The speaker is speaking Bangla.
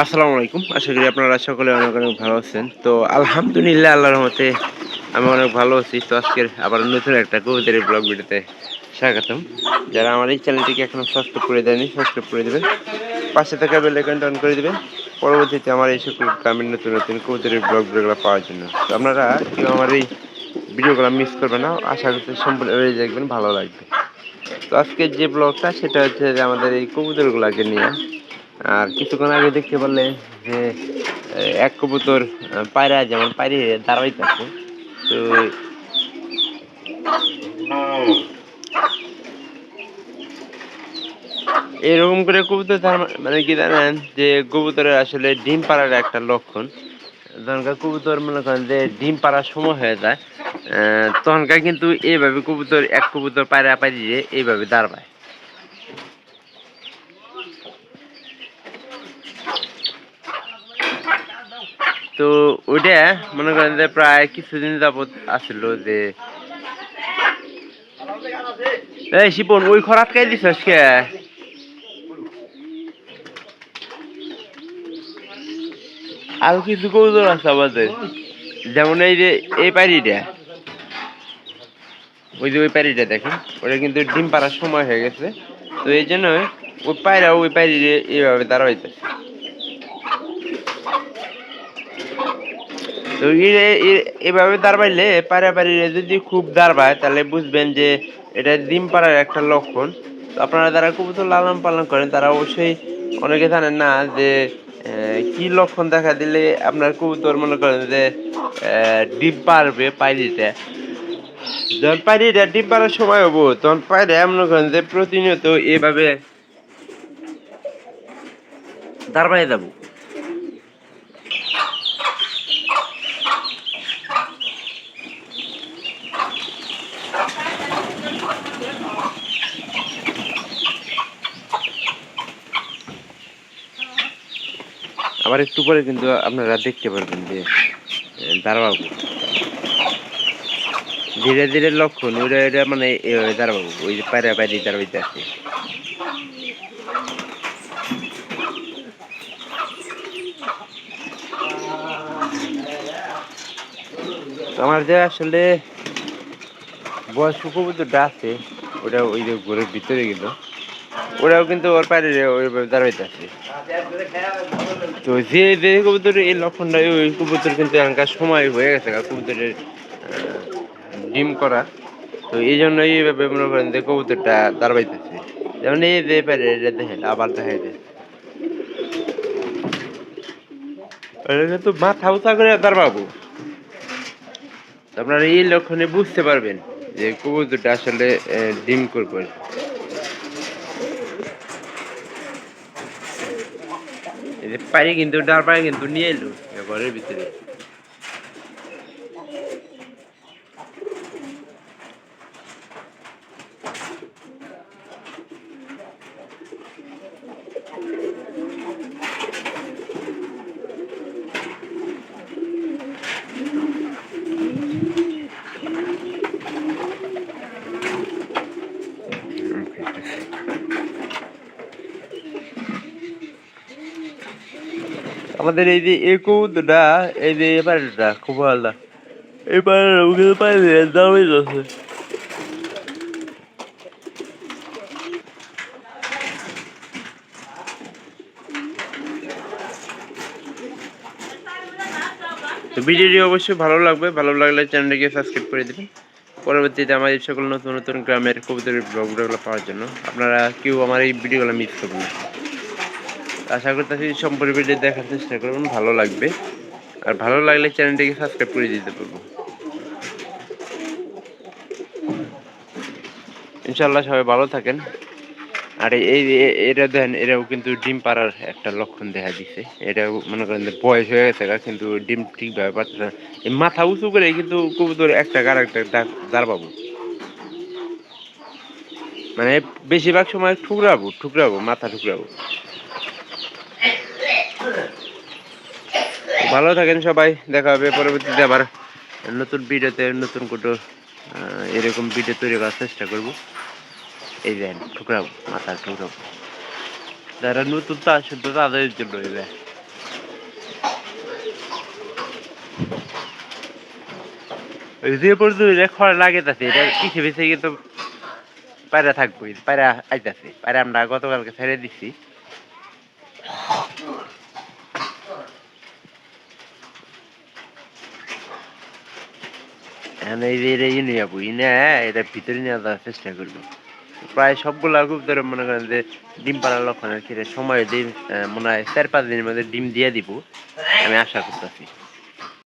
আসসালামু আলাইকুম। আশা করি আপনারা সকলে অনেক, অনেক ভালো আছেন। তো আলহামদুলিল্লাহ আল্লাহর রহমতে আমি অনেক ভালো আছি। তো আজকের আবার নতুন একটা কবুতরের ব্লগ ভিডিওতে স্বাগতম। যারা আমার এই চ্যানেলটিকে এখনো সাবস্ক্রাইব করে দেননি, সাবস্ক্রাইব করে দিবেন। পাশে থাকা বেল আইকনটা অন করে দিবেন। পরবর্তীতে আমার এই সকল গ্রামের নতুন, নতুন কবুতরের ব্লগ ভিডিওগুলো পাওয়ার জন্য। তো আপনারা কেউ আমার এই ভিডিওগুলো মিস করবেন না। আশা করছি সম্পূর্ণ দেখবেন, ভালো লাগবে। তো আজকের যে ব্লগটা সেটা হচ্ছে যে আমাদের এই কবুতরগুলোকে নিয়ে। আর কিছুক্ষণ আগে দেখতে পারলে যে এক কবুতর পায়রা যেমন পায়রে দাঁড়াইতেছে। তো এরকম করে কবুতর মানে কি জানেন যে কবুতরের আসলে ডিম পাড়ার একটা লক্ষণ। তখনকার কবুতর মনে করেন যে ডিম পাড়ার সময় হয়ে যায়, তখনকার কিন্তু এইভাবে কবুতর এক কবুতর পায়রা পাইরে এইভাবে দাঁড়ায়। তো ওইটা মনে করেন যে প্রায় কিছুদিন যাবত আসছিল যে এই শিপন ওই খরাত খাই দিস কে আরো কিছু কৌশল আছে আমাদের, যেমন এই যে এই পায়রিটা, ওই যে ওই পায়রিটা দেখেন, ওটা কিন্তু ডিম পাড়ার সময় হয়ে গেছে। তো এই জন্য ওই পায়রা ওই পায়রি এইভাবে দাঁড়াইতেছে। তো এভাবে দাঁড়াইলে পায়রা যদি খুব দাঁড়ায় তাহলে বুঝবেন যে এটা ডিম পাড়ার একটা লক্ষণ। তো আপনারা যারা কবুতর লালন পালন করেন তারা অবশ্যই অনেকে জানেন না যে কি লক্ষণ দেখা দিলে আপনার কবুতর মনে করেন যে ডিম পারবে পায়রিটা। যখন পায়রিটা ডিম পাড়ার সময় হবো তখন পায়রা মনে করেন যে প্রতিনিয়ত এভাবে দাঁড়ায় যাবো। আবার একটু পরে কিন্তু আপনারা দেখতে পারবেন যে দাঁড়াবো ধীরে ধীরে লক্ষণ ওইটা এটা মানে দাঁড়াবো ওই যে পায়রা পায়রি দাঁড়াইতে আছে। আমার যে আসলে বয়স্ক কবুতরটা আছে ওটা ওই যে ঘরের ভিতরে গেল, ওরাও কিন্তু ওর পায়রে ওইভাবে দাঁড়াইতে আছে। তো যে যে কবুতরের এই লক্ষণটা, ওই কবুতর কিন্তু এখনকার সময় হয়ে গেছে কবুতরের ডিম করা। তো এই জন্য এইভাবে মনে করেন যে কবুতরটা দাঁড়াইতেছে। যেমন এই যে পারে এটা দেখেন আবার দেখা যায় কিন্তু মাথা উঁচা করে দাঁড়াবো। আপনারা এই লক্ষণে বুঝতে পারবেন যে কবুতরটা আসলে ডিম করবে। এই যে পানি কিন্তু ডার পানি কিন্তু নিয়ে এলো ঘরের ভিতরে। আমাদের এই যে এই কবুতরটা, এই যে এবারটা খুব ভালো, এবার পানি দামই আছে। তো ভিডিওটি অবশ্যই ভালো লাগবে, ভালো লাগলে চ্যানেলটিকে সাবস্ক্রাইব করে দেবেন। পরবর্তীতে আমার এই সকল নতুন নতুন গ্রামের কবুতরের ব্লগগুলো পাওয়ার জন্য আপনারা কেউ আমার এই ভিডিওগুলো মিস করবেন না। আশা করতেছি সম্পূর্ণ ভিডিও দেখার চেষ্টা করবেন, ভালো লাগবে। আর ভালো লাগলে চ্যানেলটিকে সাবস্ক্রাইব করে দিতে পারবো ইনশাল্লাহ। সবাই ভালো থাকেন। আর এই এটা দেখেন, এটাও কিন্তু ডিম পাড়ার একটা লক্ষণ দেখা দিচ্ছে। এটাও মনে করেন যে বয়স হয়ে গেছে কিন্তু ডিম ঠিকভাবে পাচ্ছে না। এই মাথা উঁচু করে কিন্তু কবুতর একটা আর একটা দাঁড় পাবো, মানে বেশিরভাগ সময় ঠুকরাবো ঠুকরাবো মাথা ঠুকরাবো। ভালো থাকেন সবাই, দেখা হবে পরবর্তীতে আবার নতুন ভিডিওতে, নতুন কোনো এরকম ভিডিও তৈরি করার চেষ্টা করব। এই যে ঠুকরাবো মাথা ঠুকরাবো, যারা নতুন তা শুধু তাদের জন্য এই ওই যে পর্যন্ত খড় লাগাইতেছে এটা পিছে পিছে কিন্তু পায়রা থাকবোই, পায়রা আইতাছে, পায়রা আমরা গতকালকে ছেড়ে দিছি। এখন এই যে এটা নিয়ে যাবো, এটা ভিতরে নিয়ে যাওয়ার চেষ্টা করবো। প্রায় সবগুলা কবুতর মনে করেন যে ডিম পাড়ার লক্ষণ আর কি, সময় দিন মনে হয় 4-5 দিনের মধ্যে ডিম দিয়ে দিব আমি আশা করতেছি।